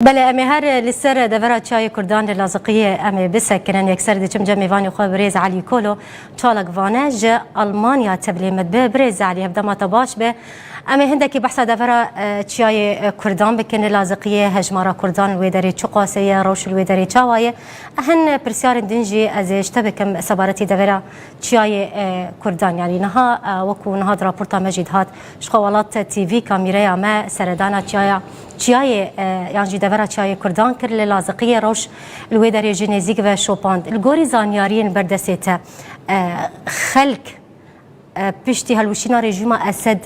بله امی هر لسر دورا چای کردان لازقیه امی بسکنن یکسر دیچم جمعی وانی خواه بریز علی کولو چالک وانه جا آلمانیا تبلیمت به بریز علی هفدامات باش به امی هندکی بحثا دورا چای کردان بکن لازقیه هجمارا کردان الویداری چقاسیه روش الویداری چاوایه اهن پرسیار دنجی از اشتبکم سبارتی دورا چای کردان یعنی نها وکو نها راپورتا مجید هات شخوالات تیوی کامیره ما سردانا چای یعنی دورا چای کردان کر لازقیه روش الویداری جنزیک و شوپاند الگوری زانیارین بردسته خلق پشتی هلوشینا رژیم اسد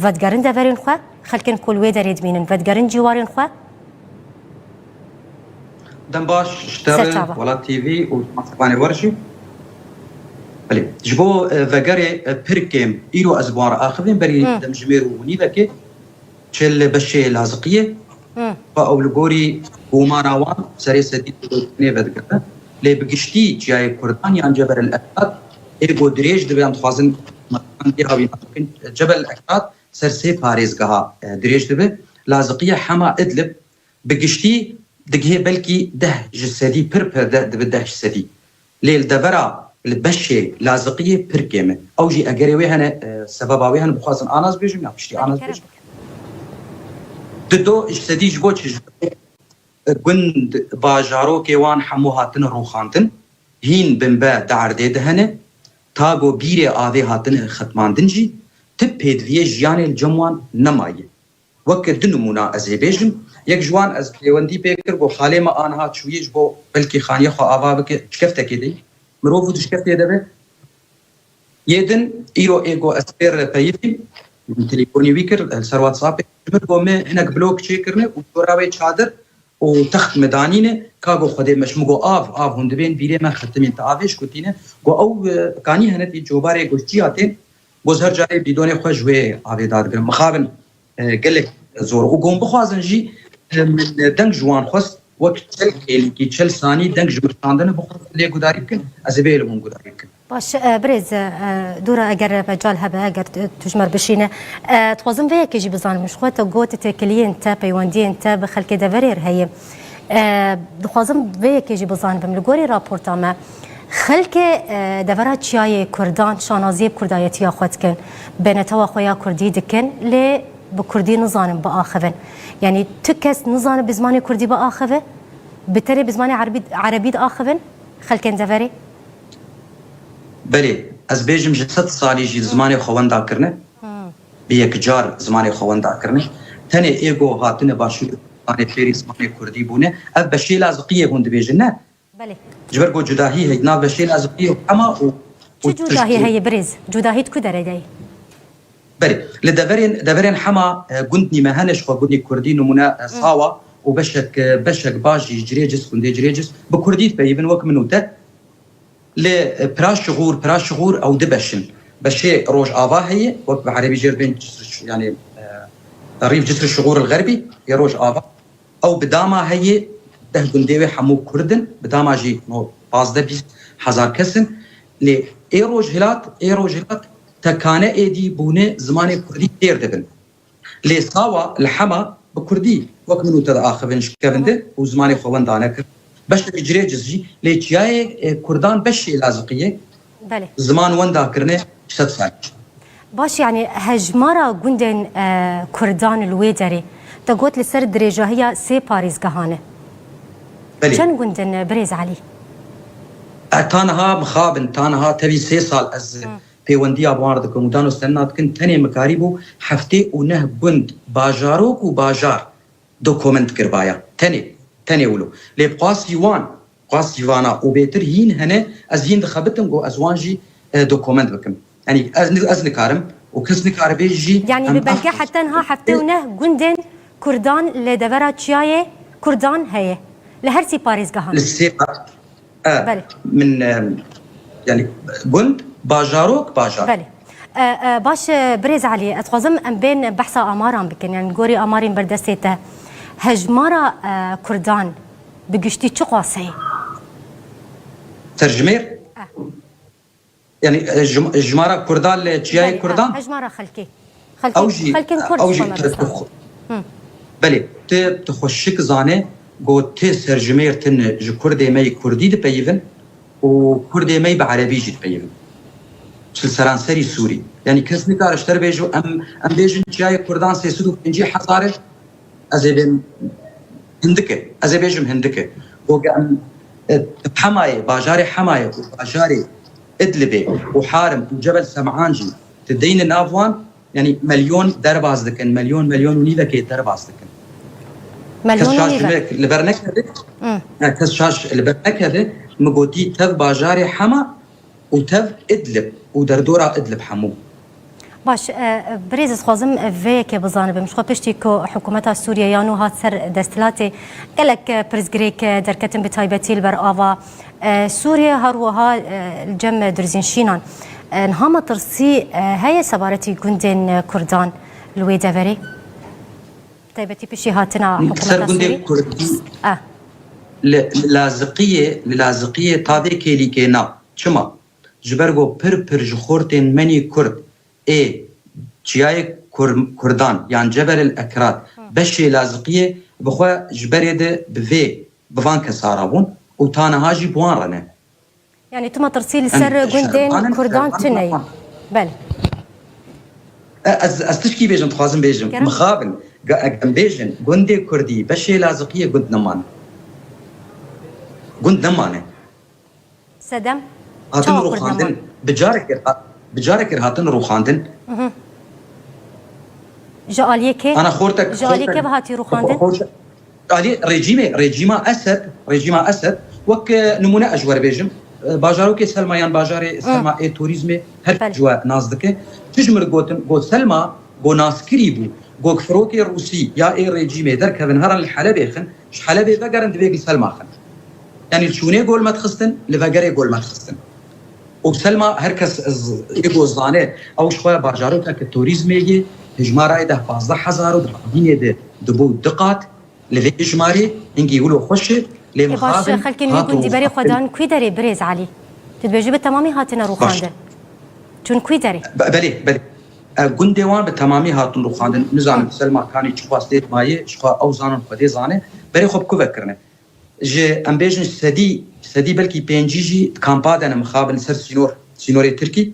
ودگرن دورین خواه خلکن کلوی دارید بینن ودگرن جوارین خواه دم باش اشتغل ولا تيفي ومصباني ورشي بلي جبو فقري بركم إيرو أزبوار آخرين بري دم جمير ونيبكي تشل بشي لازقية فأولغوري وماراوان سري سديد نيفد كذا لي بقشتي جاي كردان يعني جبل الأكاد إيرو دريج دبيان تخازن جبل الأكاد سرسي باريزقها دريج دبي لازقية حما إدلب بقشتي دقيه بلكي ده جسدي بر ده بده جسدي ليل دبرا البشي لازقيه بركيمه او جي اجري وهنا سبب وهنا بخاصن اناس بيجم يابشتي اناس بيجم ددو جسدي جبوتش قند باجارو كيوان حموهاتن روخانتن هين بنبا دعردي دهنه تاغو بيري آذي هاتن ختماندنجي تبهد فيه جياني الجموان نمايه وكر دنمونا ازي بيجم یک جوان از پیوندی پیکر گو خاله ما آنها چویش بو بلکی خانیه خو آوا بک شکفته کدی مروفو شکفته دبه یدن ایرو ایگو اسپر پیفی تليفوني ويكر الثروات صابي مرغو ما هناك بلوك تشيكرني وراوي تشادر وتخت مدانينه كاغو خدي مش مغو اف هندبين بيري ما ختمين تعافيش كوتينه جو او كاني هنتي جوباري غوشتياتين بوزهر جاي بدون خوجوي افيداد مخابن قالك زور وقوم بخوازنجي من دنگ جوان خواست وقت كي تشل ثاني دنگ جمرتاندن بخوز لي قداري يمكن ازبيل من قداري يمكن باش بريز دورا اگر مجال هبه اگر تجمر بشينه توازن فيها كيجي بزان مش خوات قوت تكلي انت بيوندي انت بخلك دفرير هي دخوازن فيها كيجي بزان بملغوري رابورتا ما خلك دفرات شاي كردان شانازيب كردايتي اخوتكن بينتوا خويا كردي دكن لي بكردي نظام بآخذن يعني تكس نظام بزماني كردي بآخذه بتري بزماني عربي آخذن خلكن زفري بله از بيجم جسد صالي جي زماني خوان داكرنه بيك جار زماني خوان داكرنه تاني ايغو هاتنه باشو زماني فيري زماني كردي بونه اف بشي لازقيه هوند بيجنه بله جبرغو جداهي هينا بشي لازقيه اما شو جداهي هي بريز جداهي تكدر داي بله لدفرين حما قندني مهنش خو قندني كردي نمونا صاوا وبشك باجي جريجس كندي جريجس بكردي بيبن وك منوته لبراش شغور او دبشن بشي روج افا هي وك بعربي جربين يعني ريف جسر الشغور الغربي يروج افا او بداما هي ده قندي حمو كردن بداما جي نو بازده 20000 كسن لي ايروج هلات تكانه ايدي بونه زماني كردي دير دبن لي صاوا الحما بكردي وك منو تد اخبن شكبنده وزماني خوان دانك باش تجري جزجي لي جاي كردان بشي لازقيه بله زمان وندا كرنه شت ساعه باش يعني هجمره جندن كردان الويدري تقوت لسر درجه هي سي باريس كهانه شن جندن بريز علي تانها مخابن تانها تبي 3 سال از پیوندی آبوارد که مدانو استناد کن تنه مکاریبو هفته اونه بند باجاروک و باجار دوکومنت کربایا تنه ولو لی قاس یوانا و بیتر هین هنه از هین دخبتم گو از وانجی دوکومنت بکم يعني از نكارم وكس نكاربي جي يعني ببلغه حتى انها حفتونه جندن كردان لدورا تشاي كردان هي لهرسي باريس جهان للسيقه من يعني جند باجاروك باجار بله باش بريز علي اتخوزم ام بين بحثا اماران بكن يعني نقوري امارين بردستيته هجمارا كردان بقشتي تشقاسي ترجمير يعني جمارا كردان تشياي كردان هجمارا خلكي خلكن كرد بلي تخشك زانه قلت سرجمير تن كردي مي كردي دبيفن وكردي مي بعربي جد بيفن شل سرانسري سوري يعني كسني كارشتر بيجو ام بيجن جاي كردان سيسدو بنجي حصاره ازبن هندكه ازبيجم هندكه وقام حمايه باجاري حمايه وباجاري ادلبي وحارم وجبل سمعانجي تدين الافوان يعني مليون درباز دكن مليون ونيفا كي درباز دكن مليون ونيفا لبرنك هذا كسشاش لبرنك هذا مقوتي تف باجاري حما وتف ادلب ودردورا ادلب حمو باش بريز خوازم فيك بزانه بمش خو پشتی کو حکومت سوریه یانو هات سر دستلاتی گلک پرزگریک درکتن بتایبتی البر آوا سوریه هروها الجم درزين شینان نهام ترسي هي سبارتي جندن كردان لوي دافري تایبتی پشتی هاتنا حکومت سوریه لازقيه تابع كيلي كينا چما جبرگو پر جخورتن مني كرد اي جياي كردان يعني جبل الاكراد بشي لازقيه بخوا جبريده بفي بفان كسارابون وتانا هاجي بوان رنا يعني تم ترسيل سر جندين كردان تني بل استشكي بيجن تخازم بيجن مخابن بيجن جندي كردي بشي لازقيه جند نمان سدم هاتن روخاندن بجارك هاتن روخاندن جاليه كي انا خورتك كيف هاتي روخاندن علي ريجيما اسد وك نمونه اجور بيجم باجارو كي سلميان باجاري سلما اي توريزم هر جوا نازدك تجمر قوت سلما قو ناسكريبو قو فروكي روسي يا اي ريجيمي درك بنهار الحلبي خن حلبي فقرن دبيق سلما خن يعني شوني قول ما تخستن لفقري قول ما تخستن وبسلمى هركس يجو زانه او شويه باجارو تاك التوريزم يجي هجمار ايده 15000 ودين ده دبو دقات لفي اجماري انجي يقولوا خش لمخابن باش خلكن يكون دبري خدان كويدري بريز علي تتبجي بالتمامي هاتنا روخاندن چون كويدري بلي گوندوان بالتمامي هاتن روخاندن نظام سلمى كاني چوباستيت ماي شخا او زانن خدي زانه بري خب كو فكرنا جي امبيجن سدي بلكي بينجيجي كامبادنا مخابن سر سينوري تركي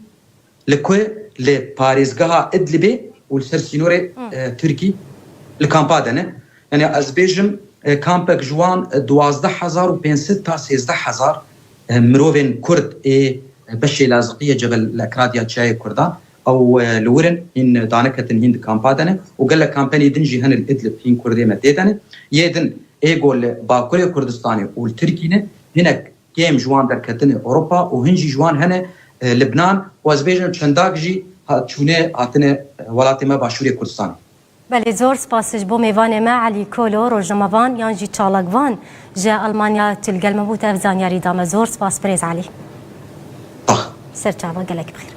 لكوي لباريزغها ادلبي والسر سينوري تركي لكامبادنا يعني ازبيجم كامبك جوان 12500 تا 13000 مروفين كرد اي بشي لازقيه جبل الاكراديا تشاي كردان او لورن ان دانكتن هند كامبادنا وقال لك كامباني دنجي هن الادلب هين كردي مديدنا يدن ايغول باكوري كردستاني والتركينه هناك كيم جوان دركتني اوروبا وهنجي جوان هنا لبنان وازبيجن چنداكجي هاتشونه هاتنه ولاتي ما باشوري كردستان بله زور سپاسش بو میوان ما علی کولو روزنامه‌وان یان جی چالاکوان جا المانیا تلگل مبوت افزانیاری دام زور سپاس پریز علی سر چاوا گلک بخیر